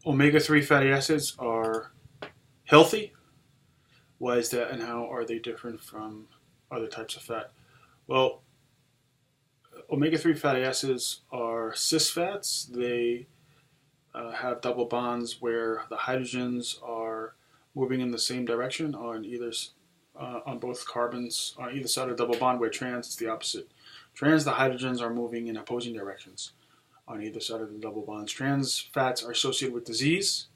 Omega-3 fatty acids are healthy. Why is that, and how are they different from other types of fat? Well, omega-3 fatty acids are cis fats. They have double bonds where the hydrogens are moving in the same direction on both carbons on either side of the double bond. Where trans is the opposite. Trans, the hydrogens are moving in opposing directions on either side of the double bonds. Trans fats are associated with disease.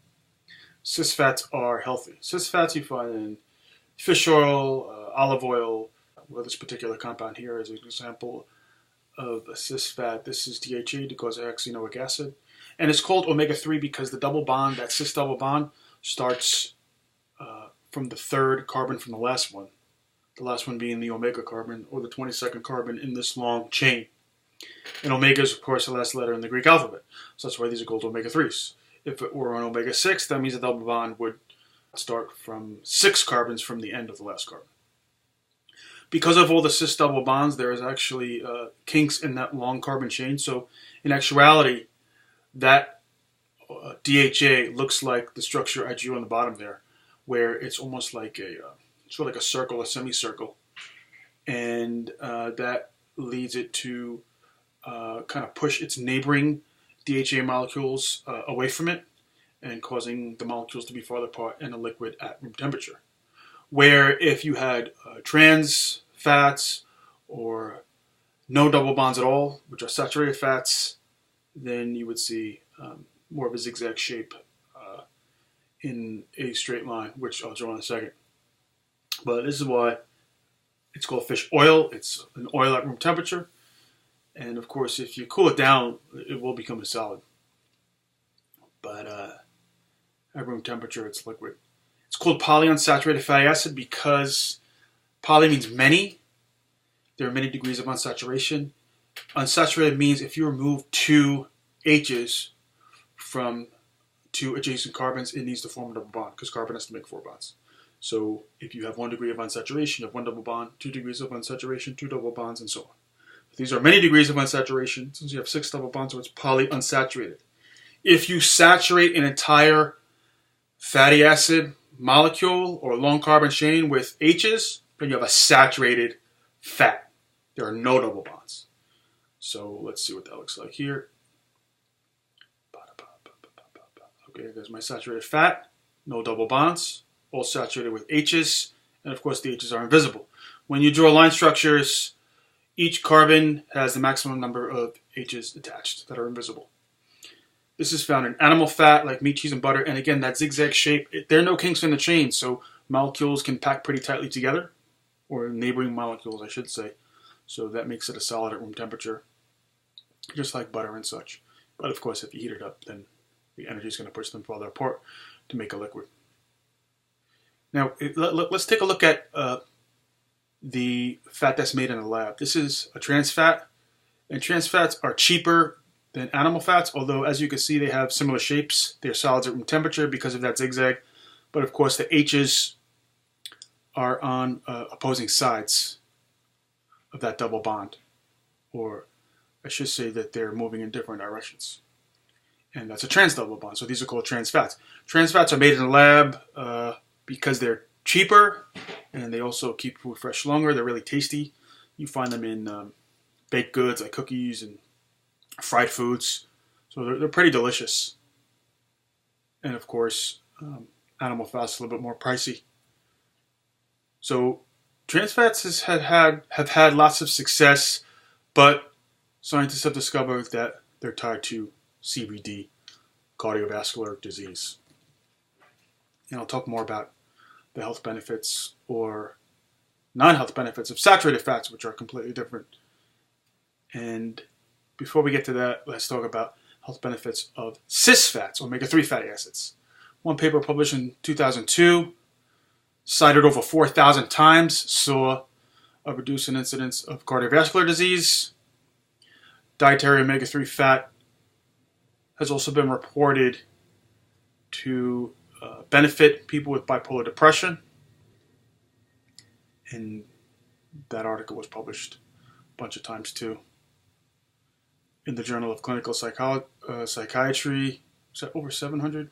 Cis fats are healthy. Cis fats you find in fish oil, olive oil. Well, this particular compound here is an example of a cis fat. This is DHA, docosahexaenoic acid. And it's called omega-3 because the double bond, that cis double bond, starts from the third carbon from the last one. The last one being the omega carbon, or the 22nd carbon in this long chain. And omega is, of course, the last letter in the Greek alphabet. So that's why these are called omega-3s. If it were an omega-6, that means the double bond would start from 6 carbons from the end of the last carbon. Because of all the cis double bonds, there is actually kinks in that long carbon chain. So in actuality, that DHA looks like the structure I drew on the bottom there, where it's almost like sort of like a circle, a semicircle. And that leads it to kind of push its neighboring DHA molecules away from it and causing the molecules to be farther apart in a liquid at room temperature. Where if you had trans fats or no double bonds at all, which are saturated fats, then you would see more of a zigzag shape in a straight line, which I'll draw in a second. But this is why it's called fish oil. It's an oil at room temperature. And of course, if you cool it down, it will become a solid. But at room temperature, it's liquid. It's called polyunsaturated fatty acid because poly means many. There are many degrees of unsaturation. Unsaturated means if you remove 2 H's from 2 adjacent carbons, it needs to form a double bond because carbon has to make 4 bonds. So if you have 1 degree of unsaturation, you have 1 double bond, 2 degrees of unsaturation, 2 double bonds, and so on. These are many degrees of unsaturation. Since you have 6 double bonds, so it's polyunsaturated. If you saturate an entire fatty acid molecule or long carbon chain with H's, then you have a saturated fat. There are no double bonds. So let's see what that looks like here. Okay, there's my saturated fat. No double bonds. All saturated with H's. And of course the H's are invisible. When you draw line structures, each carbon has the maximum number of H's attached that are invisible. This is found in animal fat like meat, cheese, and butter. And again, that zigzag shape, there are no kinks in the chain, so molecules can pack pretty tightly together, or neighboring molecules, I should say. So that makes it a solid at room temperature, just like butter and such. But of course, if you heat it up, then the energy is going to push them farther apart to make a liquid. Now, let's take a look at the fat that's made in a lab. This is a trans fat, and trans fats are cheaper than animal fats, although as you can see they have similar shapes. They're solids at room temperature because of that zigzag, but of course the H's are on opposing sides of that double bond, or I should say that they're moving in different directions, and that's a trans double bond. So these are called trans fats. Trans fats are made in a lab because they're cheaper and they also keep food fresh longer. They're really tasty. You find them in baked goods like cookies and fried foods. So they're pretty delicious. And of course, animal fats are a little bit more pricey. So trans fats have had lots of success, but scientists have discovered that they're tied to CVD, cardiovascular disease. And I'll talk more about the health benefits or non-health benefits of saturated fats, which are completely different. And before we get to that, let's talk about health benefits of cis fats, omega-3 fatty acids. One paper published in 2002, cited over 4,000 times, saw a reduced incidence of cardiovascular disease. Dietary omega-3 fat has also been reported to benefit people with bipolar depression. And that article was published a bunch of times too. In the Journal of Clinical Psychiatry, is that over 700?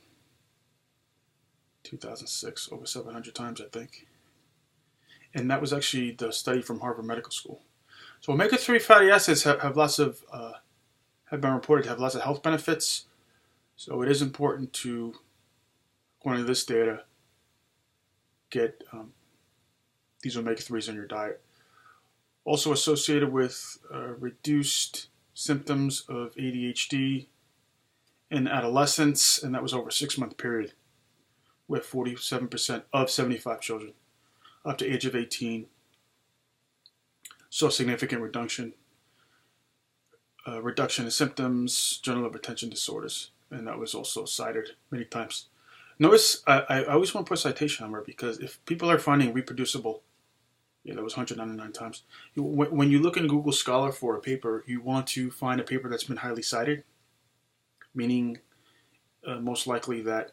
2006, over 700 times, I think. And that was actually the study from Harvard Medical School. So omega-3 fatty acids have lots of, have been reported to have lots of health benefits. So it is important to, according to this data, get these omega-3s in your diet. Also associated with reduced symptoms of ADHD in adolescents, and that was over a 6-month period, with 47% of 75 children up to age of 18 saw significant reduction in symptoms, journal of attention disorders, and that was also cited many times. Notice, I always want to put a citation number because if people are finding reproducible, yeah, that was 199 times. When you look in Google Scholar for a paper, you want to find a paper that's been highly cited, meaning most likely that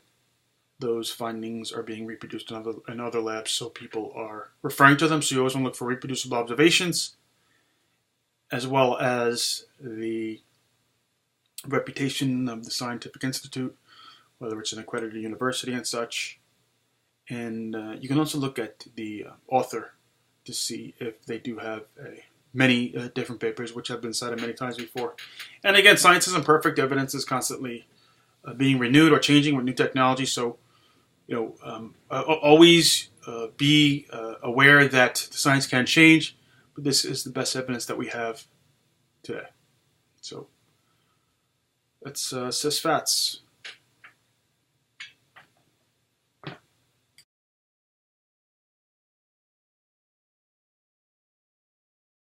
those findings are being reproduced in other labs, so people are referring to them. So you always want to look for reproducible observations, as well as the reputation of the scientific institute, whether it's an accredited university and such. And you can also look at the author to see if they do have many different papers, which have been cited many times before. And again, science isn't perfect. Evidence is constantly being renewed or changing with new technology. So, always be aware that the science can change, but this is the best evidence that we have today. So that's cis fats.